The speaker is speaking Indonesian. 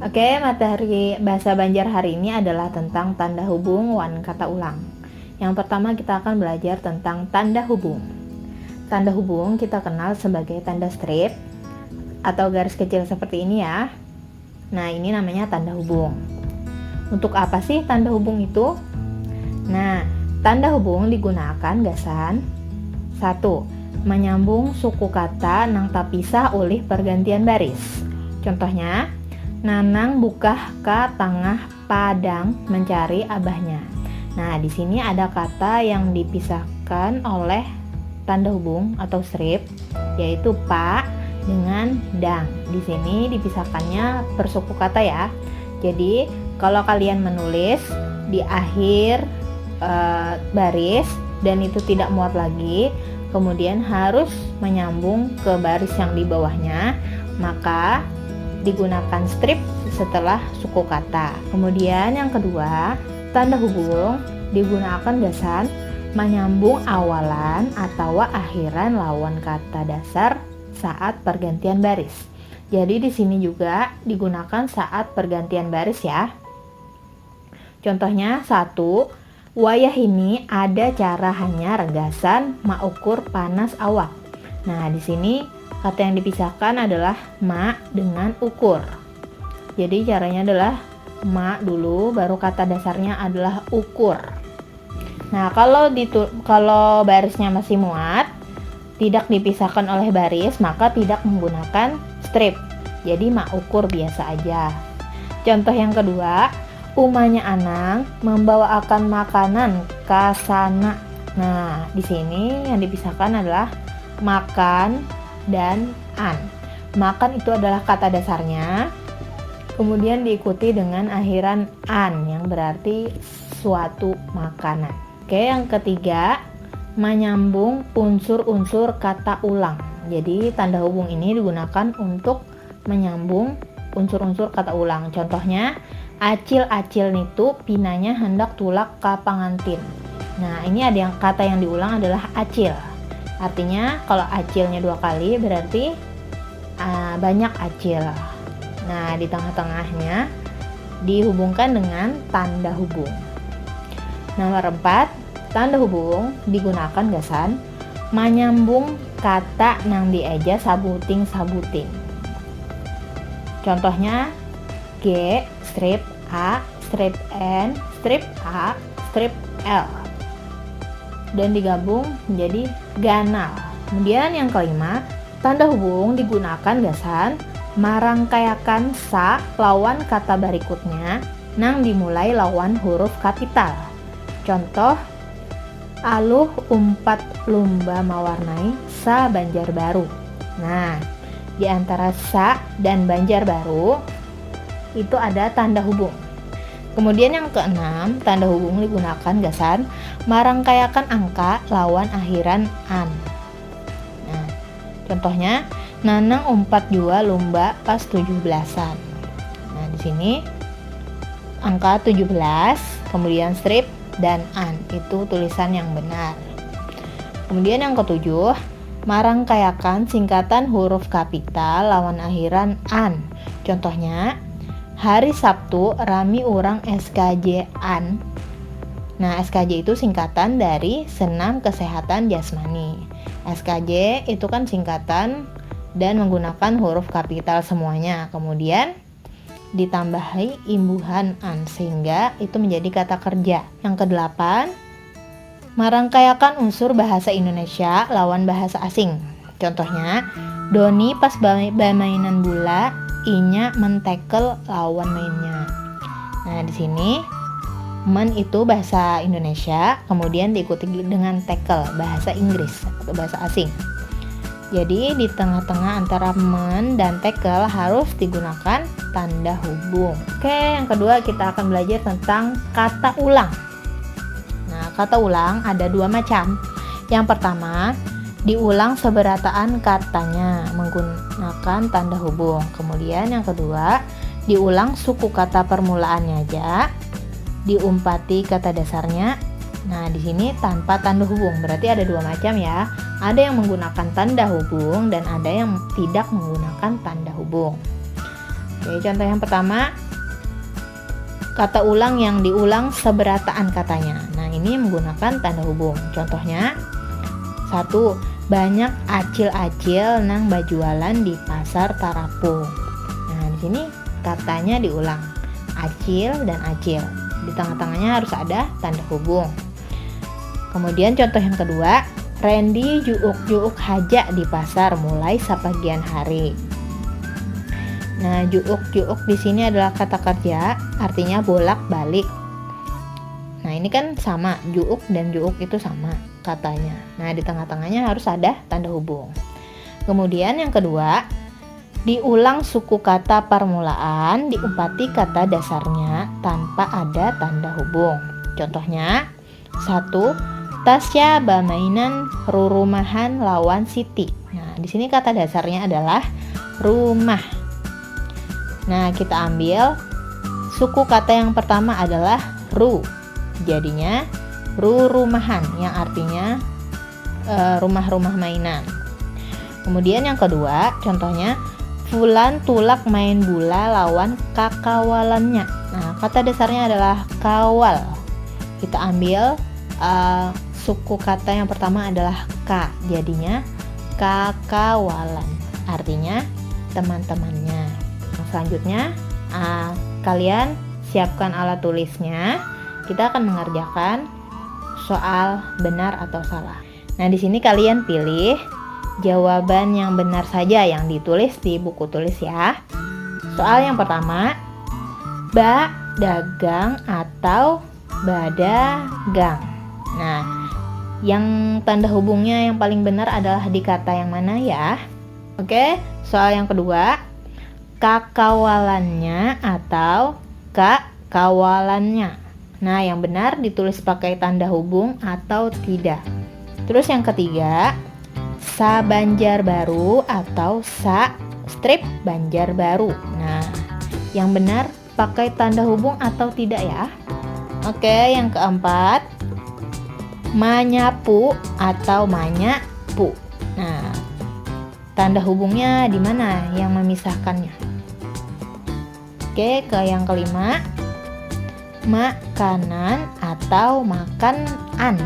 Oke, materi bahasa Banjar hari ini adalah tentang tanda hubung wan kata ulang. Yang pertama kita akan belajar tentang tanda hubung. Tanda hubung kita kenal sebagai tanda strip atau garis kecil seperti ini ya. Nah, ini namanya tanda hubung. Untuk apa sih tanda hubung itu? Nah, tanda hubung digunakan gasan 1. Menyambung suku kata nang tapisah oleh pergantian baris. Contohnya, Nanang bukah ka tengah padang mencari abahnya. Nah, di sini ada kata yang dipisahkan oleh tanda hubung atau strip, yaitu pa dengan dang. Di sini dipisahkannya per suku kata ya. Jadi, kalau kalian menulis di akhir baris dan itu tidak muat lagi, kemudian harus menyambung ke baris yang di bawahnya, maka digunakan strip setelah suku kata. Kemudian yang kedua, tanda hubung digunakan gasan menyambung awalan atau akhiran lawan kata dasar saat pergantian baris. Jadi di sini juga digunakan saat pergantian baris ya. Contohnya 1, wayah ini ada cara hanya regasan maukur panas awak. Nah, di sini kata yang dipisahkan adalah ma dengan ukur. Jadi caranya adalah ma dulu, baru kata dasarnya adalah ukur. Nah, kalau barisnya masih muat, tidak dipisahkan oleh baris, maka tidak menggunakan strip. Jadi ma ukur biasa aja. Contoh yang kedua, umanya Anang membawa akan makanan ke sana. Nah, di sini yang dipisahkan adalah makan dan an. Makan itu adalah kata dasarnya, kemudian diikuti dengan akhiran an yang berarti suatu makanan. Oke, yang ketiga, menyambung unsur-unsur kata ulang. Jadi tanda hubung ini digunakan untuk menyambung unsur-unsur kata ulang. Contohnya, acil-acil nitu pinanya hendak tulak ka pangantin. Nah, ini ada yang kata yang diulang adalah acil. Artinya kalau acilnya 2 kali berarti banyak acil. Nah, di tengah-tengahnya dihubungkan dengan tanda hubung. Nomor 4, tanda hubung digunakan gasan menyambung kata nang dieja sabuting-sabuting. Contohnya G, strip A, strip N, strip A, strip L, dan digabung menjadi ganal. Kemudian yang kelima, tanda hubung digunakan gasan marangkayakan sa lawan kata berikutnya nang dimulai lawan huruf kapital. Contoh, aluh umpat lumba mewarnai sa Banjarbaru. Nah, di antara sa dan Banjarbaru itu ada tanda hubung. Kemudian yang keenam, tanda hubung digunakan gasan marangkayakan angka lawan akhiran an. Nah, contohnya, Nanang umpat jua lumba pas 17-an. Nah, di sini angka 17, kemudian strip dan an, itu tulisan yang benar. Kemudian yang ketujuh, marangkayakan singkatan huruf kapital lawan akhiran an. Contohnya, hari Sabtu rami urang SKJ an. Nah, SKJ itu singkatan dari Senam Kesehatan Jasmani. SKJ itu kan singkatan dan menggunakan huruf kapital semuanya. Kemudian ditambahi imbuhan an sehingga itu menjadi kata kerja. Yang kedelapan, marangkayakan unsur bahasa Indonesia lawan bahasa asing. Contohnya, Doni pas bamainan bola, inya mentekel lawan mainnya. Nah, di sini men itu bahasa Indonesia, kemudian diikuti dengan tackle bahasa Inggris atau bahasa asing. Jadi di tengah-tengah antara men dan tackle harus digunakan tanda hubung. Oke, yang kedua kita akan belajar tentang kata ulang. Nah, kata ulang ada 2 macam. Yang pertama, diulang seberataan katanya menggunakan tanda hubung. Kemudian yang kedua, diulang suku kata permulaannya aja, diumpati kata dasarnya. Nah, di sini tanpa tanda hubung. Berarti ada 2 macam ya. Ada yang menggunakan tanda hubung dan ada yang tidak menggunakan tanda hubung. Oke, contoh yang pertama, kata ulang yang diulang seberataan katanya. Nah, ini menggunakan tanda hubung. Contohnya, 1. Banyak acil-acil nang bajualan di pasar Tarapung. Nah, di sini katanya diulang, acil dan acil. Di tengah-tengahnya harus ada tanda hubung. Kemudian contoh yang kedua, Randy juuk-juuk haja di pasar mulai sepagian hari. Nah, juuk-juuk di sini adalah kata kerja, artinya bolak-balik. Nah, ini kan sama, juuk dan juuk itu sama katanya. Nah, di tengah-tengahnya harus ada tanda hubung. Kemudian yang kedua, diulang suku kata permulaan, diumpati kata dasarnya tanpa ada tanda hubung. Contohnya, 1. Tasya bamainan rurumahan lawan Siti. Nah, di sini kata dasarnya adalah rumah. Nah, kita ambil suku kata yang pertama adalah ru. Jadinya rurumahan yang artinya rumah-rumah mainan. Kemudian yang kedua, contohnya Fulan tulak main bola lawan kakawalannya. Nah, kata dasarnya adalah kawal. Kita ambil suku kata yang pertama adalah ka. Jadinya kakawalan. Artinya teman-temannya. Nah, selanjutnya kalian siapkan alat tulisnya. Kita akan mengerjakan soal benar atau salah. Nah, di sini kalian pilih jawaban yang benar saja yang ditulis di buku tulis ya. Soal yang pertama, ba dagang atau badagang. Nah, yang tanda hubungnya yang paling benar adalah di kata yang mana ya? Oke, soal yang kedua, kakawalannya atau kakawalannya. Nah, yang benar ditulis pakai tanda hubung atau tidak. Terus yang ketiga, sa Banjarbaru atau sa strip Banjarbaru. Nah, yang benar pakai tanda hubung atau tidak ya? Oke, yang keempat, manyapu atau manyapu. Nah, tanda hubungnya di mana yang memisahkannya? Oke, ke yang kelima, makanan atau makan-an.